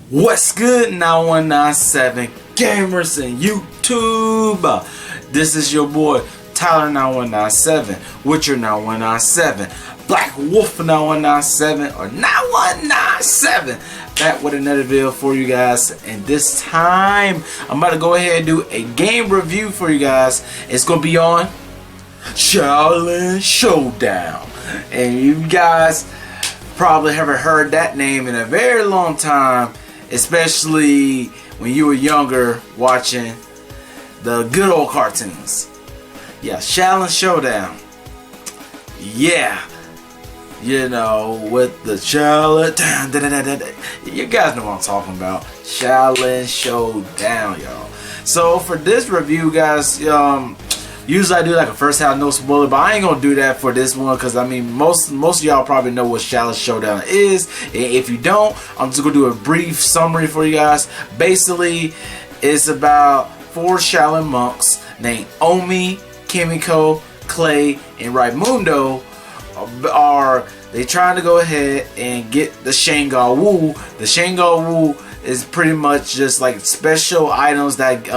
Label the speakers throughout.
Speaker 1: What's good, 9197 gamers and YouTube? This is your boy Tyler9197 with your 9197 Black Wolf 9197 or 9197 back with another video for you guys. And this time I'm about to go ahead and do a game review for you guys. It's gonna be on Xiaolin Showdown, and you guys probably haven't heard that name in a very long time, especially when you were younger watching the good old cartoons. Yeah, Xiaolin Showdown. Yeah, you know, with the Xiaolin, you guys know what I'm talking about. Xiaolin Showdown, y'all. So for this review, guys, usually I do like a first half no spoiler, but I ain't gonna do that for this one because I mean most of y'all probably know what Xiaolin Showdown is. And if you don't, I'm just gonna do a brief summary for you guys. Basically, it's about 4 Xiaolin monks named Omi, Kimiko, Clay, and Raimundo. They trying to go ahead and get the Shanghai Wu. The Shanghai Wu is pretty much just like special items that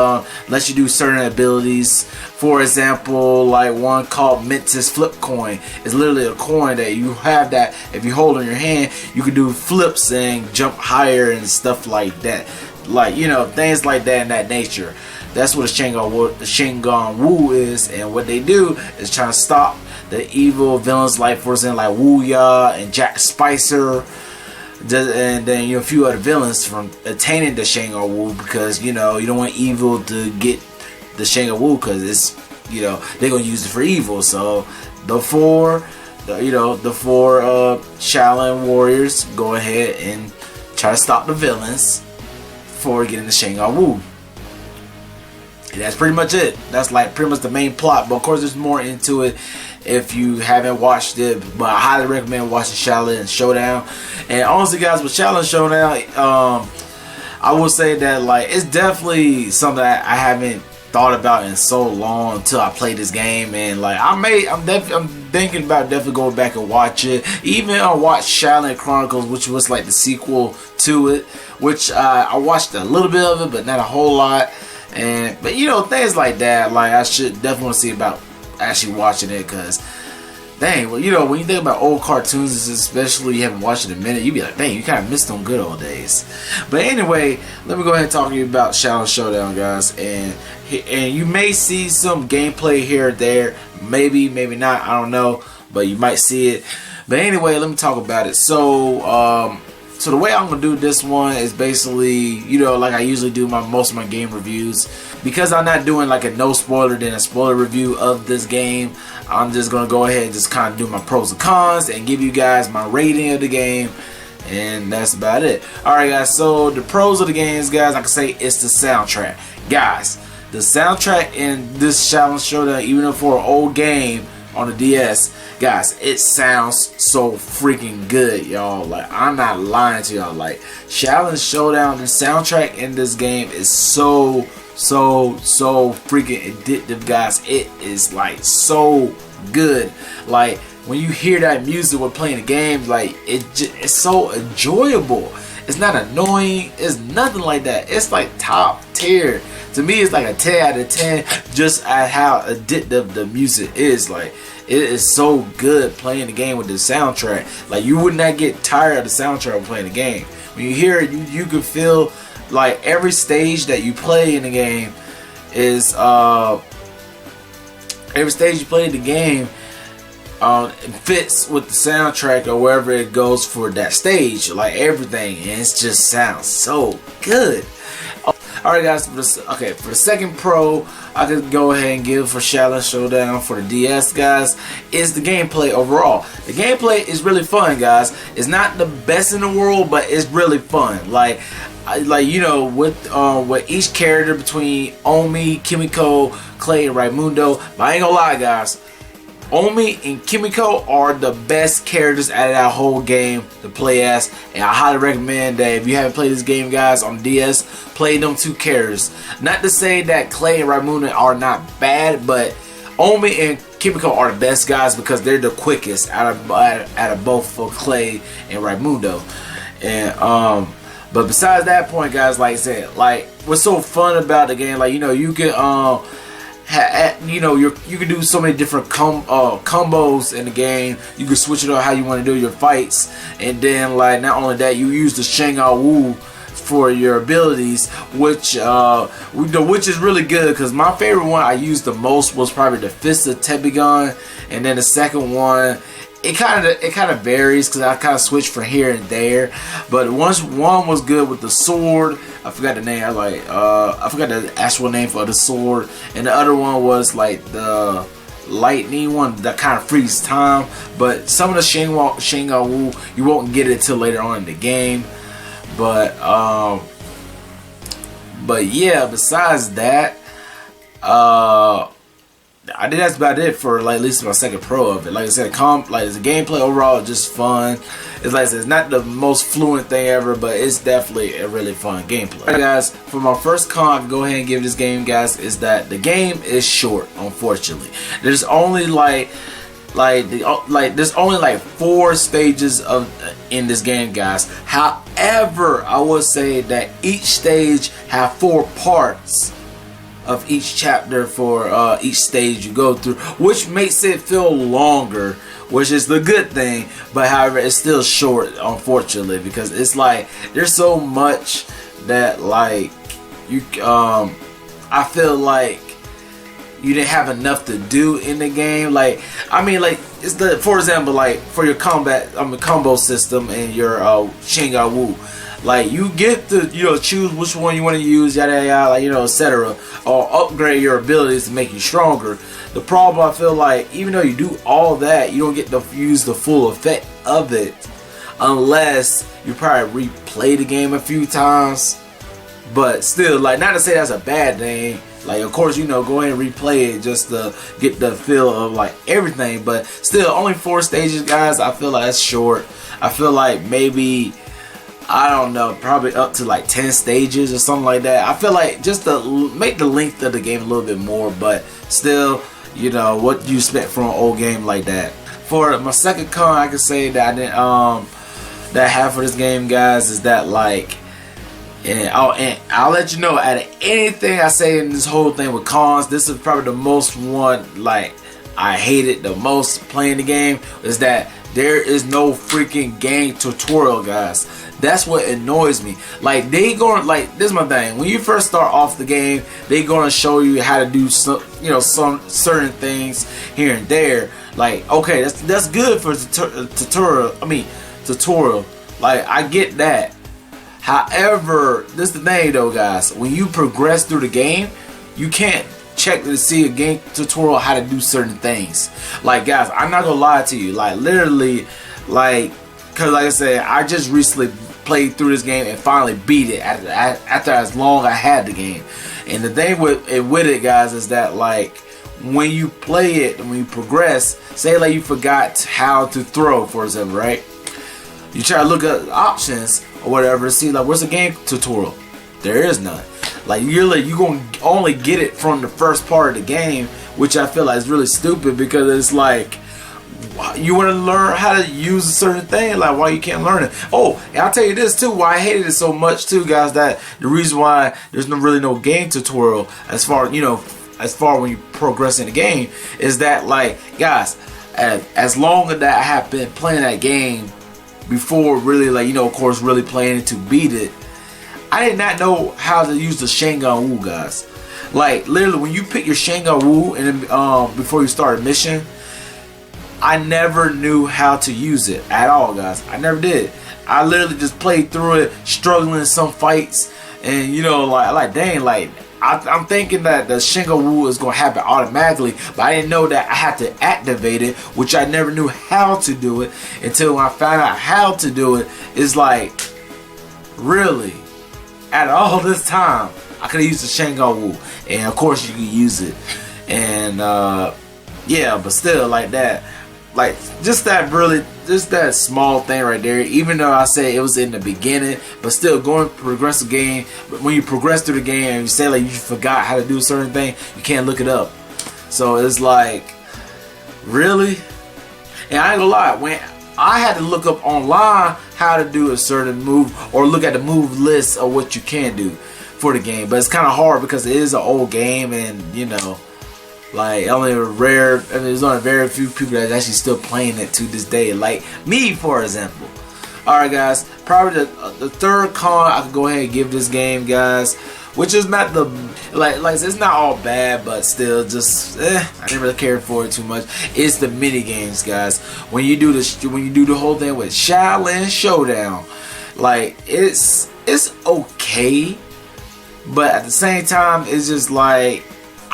Speaker 1: let you do certain abilities. For example, like one called Mentis Flip Coin. It's literally a coin that you have that if you hold in your hand, you can do flips and jump higher and stuff like that. Like, you know, things like that in that nature. That's what the Shanghai Wu is, and what they do is trying to stop the evil villains like, for example, like Wu Ya and Jack Spicer, and then a few other villains from attaining the Shanghai Wu, because you know you don't want evil to get the Shanghai Wu because it's, you know, they're gonna use it for evil. So the four Shaolin warriors go ahead and try to stop the villains for getting the Shanghai Wu. And that's pretty much it. That's like pretty much the main plot. But of course, there's more into it if you haven't watched it. But I highly recommend watching Xiaolin Showdown. And honestly, guys, with Xiaolin Showdown, I will say that like it's definitely something that I haven't thought about in so long until I played this game. And like I'm thinking about definitely going back and watch it. Even I watched Xiaolin Chronicles, which was like the sequel to it, which I watched a little bit of it, but not a whole lot. But you know, things like that, like I should definitely want to see about actually watching it, because dang, well, you know, when you think about old cartoons, especially you haven't watched it in a minute, you be like, dang, you kind of missed them good old days. But anyway, let me go ahead and talk to you about Xiaolin Showdown, guys. And you may see some gameplay here or there, maybe not, I don't know, but you might see it. But anyway, let me talk about it. So the way I'm gonna do this one is basically, you know, like I usually do most of my game reviews. Because I'm not doing like a no spoiler then a spoiler review of this game, I'm just gonna go ahead and just kind of do my pros and cons and give you guys my rating of the game, and that's about it. Alright guys, so the pros of the games, guys, I can say it's the soundtrack. Guys, the soundtrack in this Xiaolin Showdown, even though for an old game on the DS, guys, it sounds so freaking good, y'all. Like, I'm not lying to y'all. Like, Xiaolin Showdown, the soundtrack in this game is so freaking addictive, guys. It is like so good. Like, when you hear that music when playing the game, like it's so enjoyable. It's not annoying. It's nothing like that. It's like top tier. To me, it's like a 10 out of 10 just at how addictive the music is. Like, it is so good playing the game with the soundtrack. Like, you would not get tired of the soundtrack when playing the game. When you hear it, you can feel like every stage that you play in the game is every stage you play in the game fits with the soundtrack or wherever it goes for that stage. Like everything, and it just sounds so good. Alright guys, for the second pro I could go ahead and give for Xiaolin Showdown for the DS, guys, is the gameplay overall. The gameplay is really fun, guys. It's not the best in the world, but it's really fun. Like you know, with each character between Omi, Kimiko, Clay, and Raimundo. But I ain't gonna lie, guys, Omi and Kimiko are the best characters out of that whole game to play as, and I highly recommend that if you haven't played this game, guys, on DS, play them 2 characters. Not to say that Clay and Raimundo are not bad, but Omi and Kimiko are the best, guys, because they're the quickest out of both for Clay and Raimundo. And But besides that point, guys, like I said, like what's so fun about the game, like, you know, you can you know, you can do so many different combos in the game. You can switch it up how you want to do your fights, and then like not only that, you use the Shanghai Wu for your abilities, which is really good, because my favorite one I used the most was probably the Fist of Tebigon, and then the second one, it kind of varies because I kind of switch from here and there. But one was good with the sword. I forgot the name. I forgot the actual name for the sword, and the other one was like the lightning one that kind of frees time. But some of the Shanghai Wu you won't get it till later on in the game. But yeah, besides that, I think that's about it for like at least my second pro of it. Like I said, like the gameplay overall is just fun. It's like I said, it's not the most fluent thing ever, but it's definitely a really fun gameplay. Alright guys, for my first con I can go ahead and give this game, guys, is that the game is short, unfortunately. There's only there's only like 4 stages in this game, guys. However, I would say that each stage have 4 parts of each chapter for each stage you go through, which makes it feel longer, which is the good thing. But however, it's still short, unfortunately, because it's like there's so much that like you I feel like you didn't have enough to do in the game. Like, I mean, like, it's the, for example, like for your combo system and your Shanghai Wu, like you get to, you know, choose which one you want to use, yada yada, like, you know, etc., or upgrade your abilities to make you stronger. The problem, I feel like, even though you do all that, you don't get to use the full effect of it unless you probably replay the game a few times. But still, like, not to say that's a bad thing. Like, of course, you know, go ahead and replay it just to get the feel of like everything. But still, only 4 stages, guys. I feel like that's short. I feel like maybe, I don't know, probably up to like 10 stages or something like that. I feel like just to make the length of the game a little bit more, but still, you know, what do you expect from an old game like that? For my second con, I can say that I didn't that I have for this game, guys, is that like, and I'll let you know, out of anything I say in this whole thing with cons, this is probably the most one like I hated the most playing the game, is that there is no freaking game tutorial, guys. That's what annoys me. Like, they going, like, this is my thing. When you first start off the game, they gonna show you how to do some, you know, some certain things here and there. Like, okay, that's good for tutorial. I mean, tutorial. Like, I get that. However, this is the thing though, guys. When you progress through the game, you can't check to see a game tutorial how to do certain things. Like, guys, I'm not gonna lie to you. Like, literally, like, cause like I said, I just recently played through this game and finally beat it after as long I had the game. And the thing with it, guys, is that like when you play it and when you progress, say like you forgot how to throw, for example, right? You try to look at options or whatever to see like where's the game tutorial. There is none. Like, you're gonna only get it from the first part of the game, which I feel like is really stupid, because it's like, you want to learn how to use a certain thing, like why you can't learn it. Oh, and I'll tell you this too, why I hated it so much too, guys, that the reason why there's really no game tutorial as far, you know, as far when you progress in the game, is that like, guys, as long as that I have been playing that game before really, like, you know, of course, really playing it to beat it, I did not know how to use the Shanghai Wu, guys. Like, literally, when you pick your Shanghai Wu and before you start a mission, I never knew how to use it at all, guys. I never did. I literally just played through it, struggling in some fights, and you know, like dang, like I'm thinking that the Shanghai Wu is gonna happen automatically, but I didn't know that I had to activate it, which I never knew how to do it until when I found out how to do it. It's like, really, out of all this time, I could have used the Shanghai Wu, and of course you can use it, and yeah, but still, like that. Like, just that small thing right there, even though I say it was in the beginning, but still going progressive game, but when you progress through the game and you say like you forgot how to do a certain thing, you can't look it up. So it's like, really? And I ain't gonna lie, when I had to look up online how to do a certain move or look at the move list of what you can do for the game. But it's kind of hard because it is an old game, and you know, like there's only very few people that's actually still playing it to this day, like me, for example. Alright guys, probably the third con I could go ahead and give this game, guys, which is not the like it's not all bad, but still just I didn't really care for it too much. It's the mini games, guys. When you do the whole thing with Xiaolin Showdown, like it's okay, but at the same time it's just like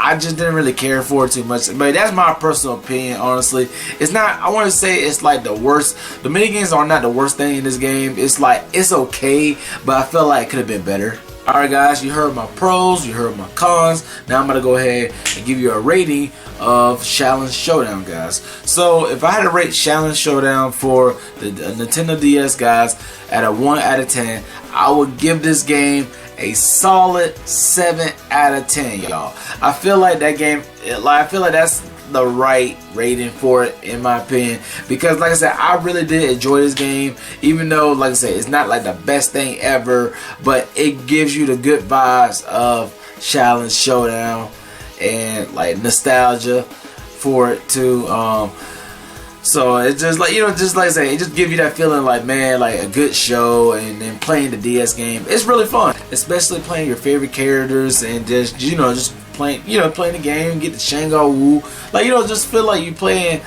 Speaker 1: I just didn't really care for it too much. But that's my personal opinion, honestly. It's not, I want to say it's like the worst. The minigames are not the worst thing in this game. It's like, it's okay, but I feel like it could have been better. Alright guys, you heard my pros, you heard my cons. Now I'm going to go ahead and give you a rating of Xiaolin Showdown, guys. So if I had to rate Xiaolin Showdown for the Nintendo DS, guys, at a 1 out of 10, I would give this game a solid 7 out of 10, y'all. I feel like that game, I feel like that's the right rating for it, in my opinion, because like I said, I really did enjoy this game, even though, like I said, it's not like the best thing ever, but it gives you the good vibes of Xiaolin Showdown and like nostalgia for it too. So it's just like, you know, just like I say, it just gives you that feeling like, man, like a good show. And then playing the DS game, it's really fun, especially playing your favorite characters and just, you know, just playing, you know, playing the game, get the Shango Wu, like, you know, just feel like you playing,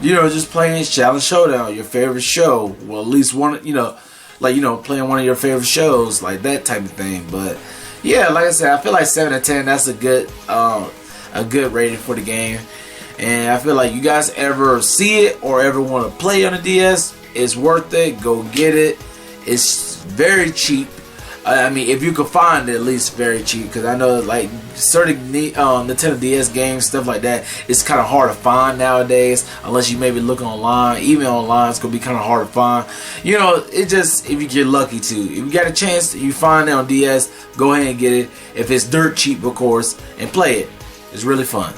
Speaker 1: you know, just playing Xiaolin Showdown, your favorite show. Well, at least one, you know, like, you know, playing one of your favorite shows, like that type of thing. But yeah, like I said, I feel like 7 out of 10. That's a good rating for the game. And I feel like you guys ever see it or ever want to play on the DS, it's worth it. Go get it. It's very cheap. I mean, if you could find it, at least very cheap, because I know like certain Nintendo DS games, stuff like that, it's kind of hard to find nowadays, unless you maybe look online. Even online, it's gonna be kind of hard to find. You know, it just, if you get lucky to. If you got a chance, you find it on DS, go ahead and get it. If it's dirt cheap, of course, and play it. It's really fun.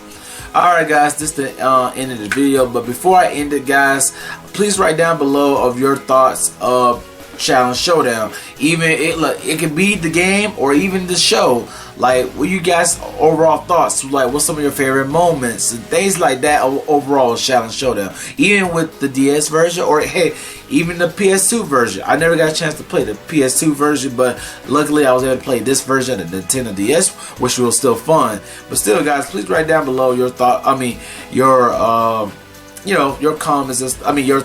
Speaker 1: Alright guys, this is the end of the video, but before I end it, guys, please write down below of your thoughts of Xiaolin Showdown. Even it could be the game or even the show. Like, what you guys overall thoughts? Like, what's some of your favorite moments and things like that overall Xiaolin Showdown? Even with the DS version, or hey, even the PS2 version. I never got a chance to play the PS2 version, but luckily I was able to play this version of the Nintendo DS, which was still fun. But still, guys, please write down below your thought. I mean, your you know, your comments. I mean, your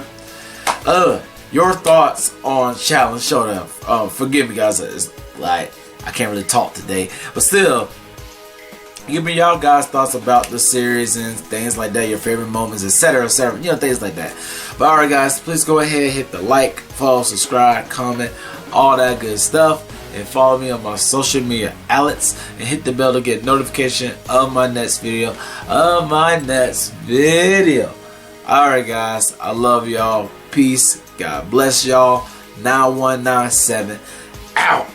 Speaker 1: thoughts on Xiaolin Showdown. Forgive me, guys. It's like, I can't really talk today, but still, give me y'all guys' thoughts about the series and things like that, your favorite moments, etc., etc., you know, things like that. But alright guys, please go ahead, hit the like, follow, subscribe, comment, all that good stuff, and follow me on my social media outlets, and hit the bell to get notification of my next video, Alright guys, I love y'all. Peace. God bless y'all. 9197 out.